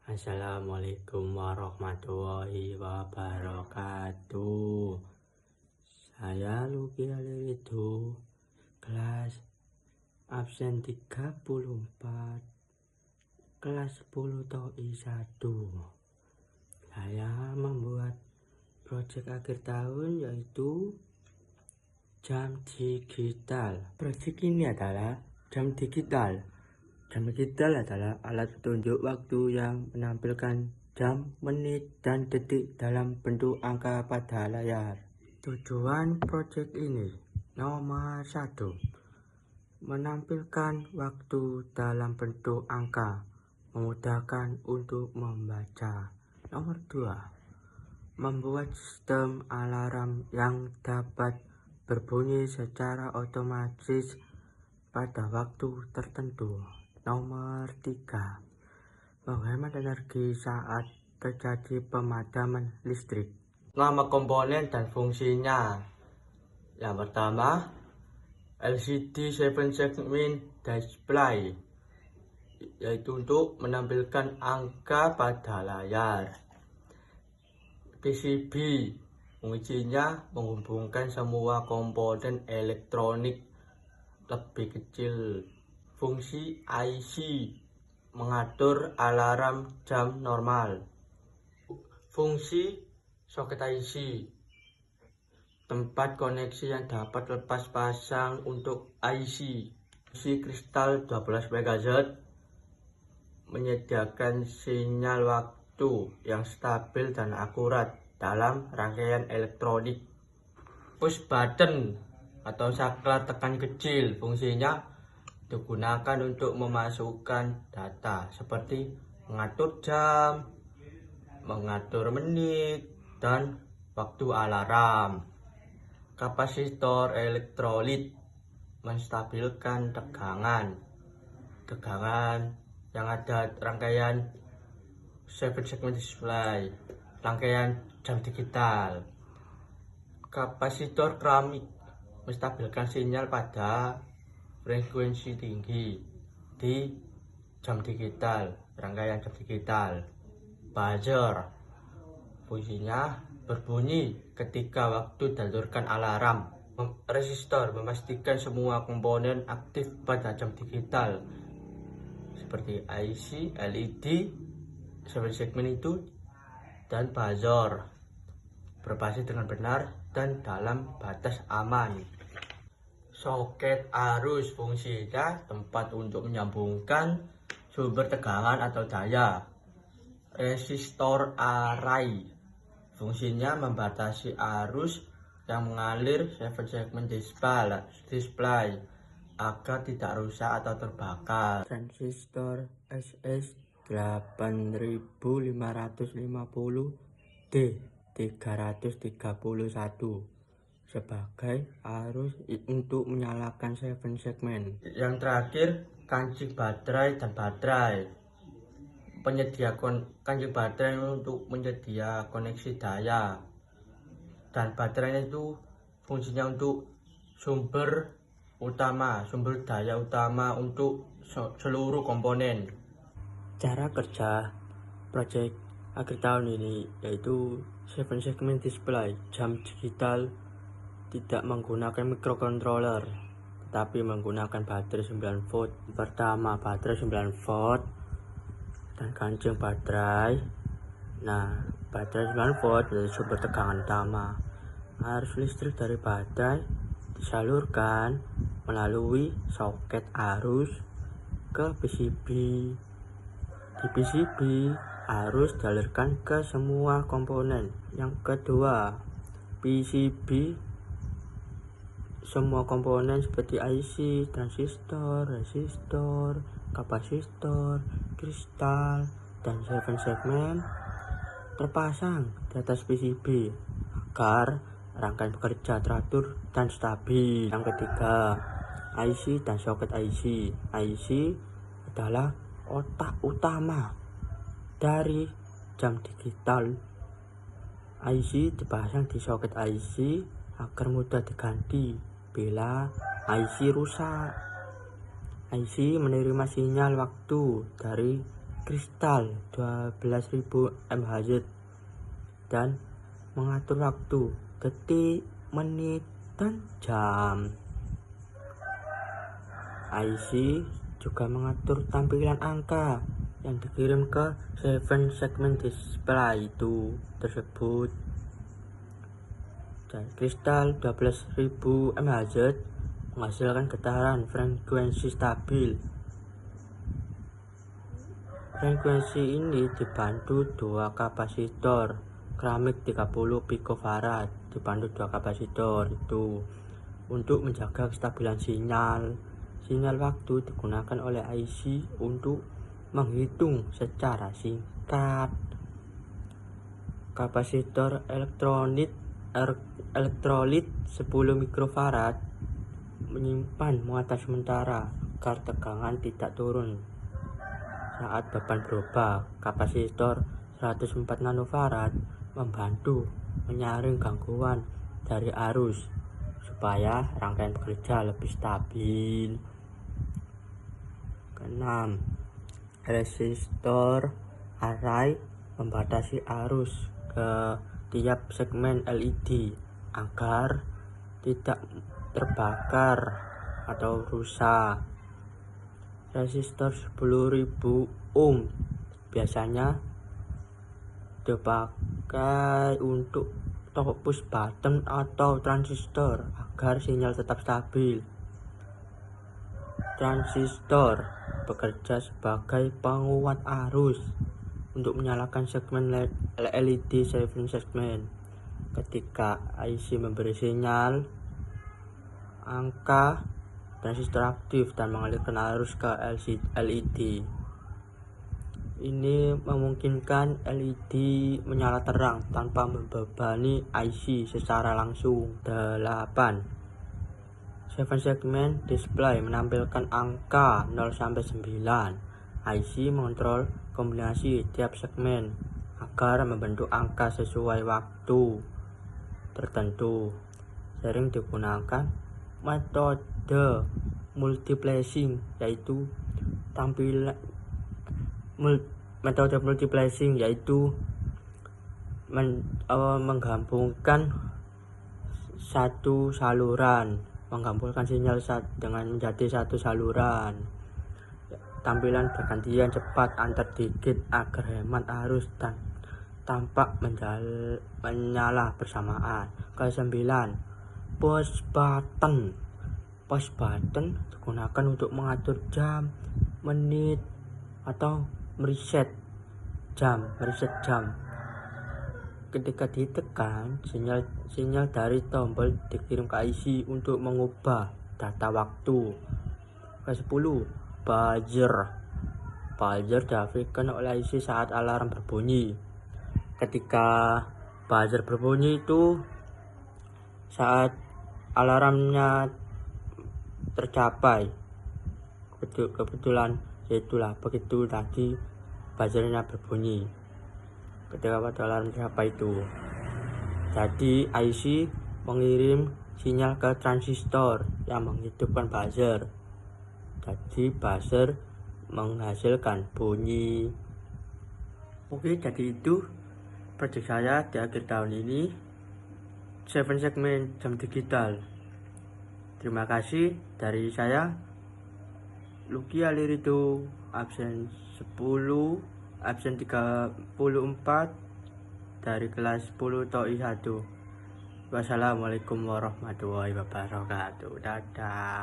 Assalamualaikum warahmatullahi wabarakatuh. Saya Luki Alirido, kelas absen 34, kelas 10 TOI 1. Saya membuat proyek akhir tahun yaitu jam digital. Proyek ini adalah jam digital. Jam digital adalah alat petunjuk waktu yang menampilkan jam, menit, dan detik dalam bentuk angka pada layar. Tujuan proyek ini nomor 1, menampilkan waktu dalam bentuk angka, memudahkan untuk membaca. Nomor 2, membuat sistem alarm yang dapat berbunyi secara otomatis pada waktu tertentu. Nomor 3, menghemat energi saat terjadi pemadaman listrik. Nama komponen dan fungsinya. Yang pertama, LCD 7 segment display, yaitu untuk menampilkan angka pada layar. PCB, fungsinya menghubungkan semua komponen elektronik lebih kecil. Fungsi IC, mengatur alarm jam normal. Fungsi soket IC, tempat koneksi yang dapat lepas pasang untuk IC. Fungsi kristal 12 MHz, menyediakan sinyal waktu yang stabil dan akurat dalam rangkaian elektronik. Push button atau saklar tekan kecil, fungsinya digunakan untuk memasukkan data seperti mengatur jam, mengatur menit, dan waktu alarm. Kapasitor elektrolit, menstabilkan tegangan yang ada rangkaian 7 segment display, rangkaian jam digital. Kapasitor keramik, menstabilkan sinyal pada frekuensi tinggi di jam digital, rangkaian jam digital. Buzzer, fungsinya berbunyi ketika waktu dialurkan alarm. Resistor, memastikan semua komponen aktif pada jam digital seperti IC, LED, 7 segmen itu, dan buzzer, berbasis dengan benar dan dalam batas aman. Soket arus, fungsinya tempat untuk menyambungkan sumber tegangan atau daya. Resistor array, fungsinya membatasi arus yang mengalir 7 segment display agar tidak rusak atau terbakar. Transistor SS 8550D 331 sebagai arus untuk menyalakan 7 segmen. Yang terakhir, kancing baterai dan baterai. Penyedia kancing baterai untuk menyedia koneksi daya, dan baterainya itu fungsinya untuk sumber daya utama untuk seluruh komponen. Cara kerja proyek akhir tahun ini yaitu 7 segment display jam digital, tidak menggunakan microcontroller tetapi menggunakan baterai 9 volt. Pertama, baterai 9 volt dan kancing baterai. Nah, baterai 9 volt adalah sumber tegangan utama. Arus listrik dari baterai disalurkan melalui soket arus ke PCB. Di PCB, arus dialirkan ke semua komponen. Yang kedua, PCB, semua komponen seperti IC, transistor, resistor, kapasitor, kristal, dan 7 segmen terpasang di atas PCB agar rangkaian bekerja teratur dan stabil. Yang ketiga, IC dan soket IC. IC adalah otak utama dari jam digital. IC dipasang di soket IC agar mudah diganti bila IC rusak. IC menerima sinyal waktu dari kristal 12.000 mHz dan mengatur waktu, detik, menit, dan jam. IC juga mengatur tampilan angka yang dikirim ke 7 segment display tersebut. Dan kristal 12.000 mHz menghasilkan getaran frekuensi stabil. Frekuensi ini dibantu dua kapasitor keramik 30 picofarad, dibantu dua kapasitor itu untuk menjaga kestabilan sinyal. Sinyal waktu digunakan oleh IC untuk menghitung secara singkat. Kapasitor elektrolit 10 mikrofarad menyimpan muatan sementara agar tegangan tidak turun saat beban berubah. Kapasitor 104 nanofarad membantu menyaring gangguan dari arus supaya rangkaian bekerja lebih stabil. Keenam, resistor array membatasi arus ke tiap segmen LED agar tidak terbakar atau rusak. Resistor 10.000 ohm biasanya dipakai untuk push button atau transistor agar sinyal tetap stabil. Transistor bekerja sebagai penguat arus untuk menyalakan segmen LED 7 segmen. Ketika IC memberi sinyal, angka transistor aktif dan mengalirkan arus ke LED. Ini memungkinkan LED menyala terang tanpa membebani IC secara langsung. 8. 7 segmen display menampilkan angka 0-9. IC mengontrol kombinasi tiap segmen agar membentuk angka sesuai waktu tertentu. Sering digunakan metode multiplexing, yaitu menggabungkan menggabungkan sinyal dengan menjadi satu saluran. Tampilan pergantian cepat antar digit agar hemat arus dan tampak menyala bersamaan. Ke-9, push button. Push button digunakan untuk mengatur jam, menit, atau mereset jam. Ketika ditekan, sinyal dari tombol dikirim ke IC untuk mengubah data waktu. Ke-10, buzzer. Buzzer diaktifkan oleh IC saat alarm berbunyi. Ketika buzzer berbunyi itu saat alarmnya tercapai. Kebetulan itulah begitu tadi buzzernya berbunyi ketika pada alarm tercapai itu. Jadi IC mengirim sinyal ke transistor yang menghidupkan buzzer. Jadi buzzer menghasilkan bunyi. Oke, jadi itu proyek saya di akhir tahun ini, 7 segmen jam digital. Terima kasih dari saya, Lucky Alirido, absen 10, absen 34 dari kelas 10 TOI 1. Wassalamualaikum warahmatullahi wabarakatuh. Dadah.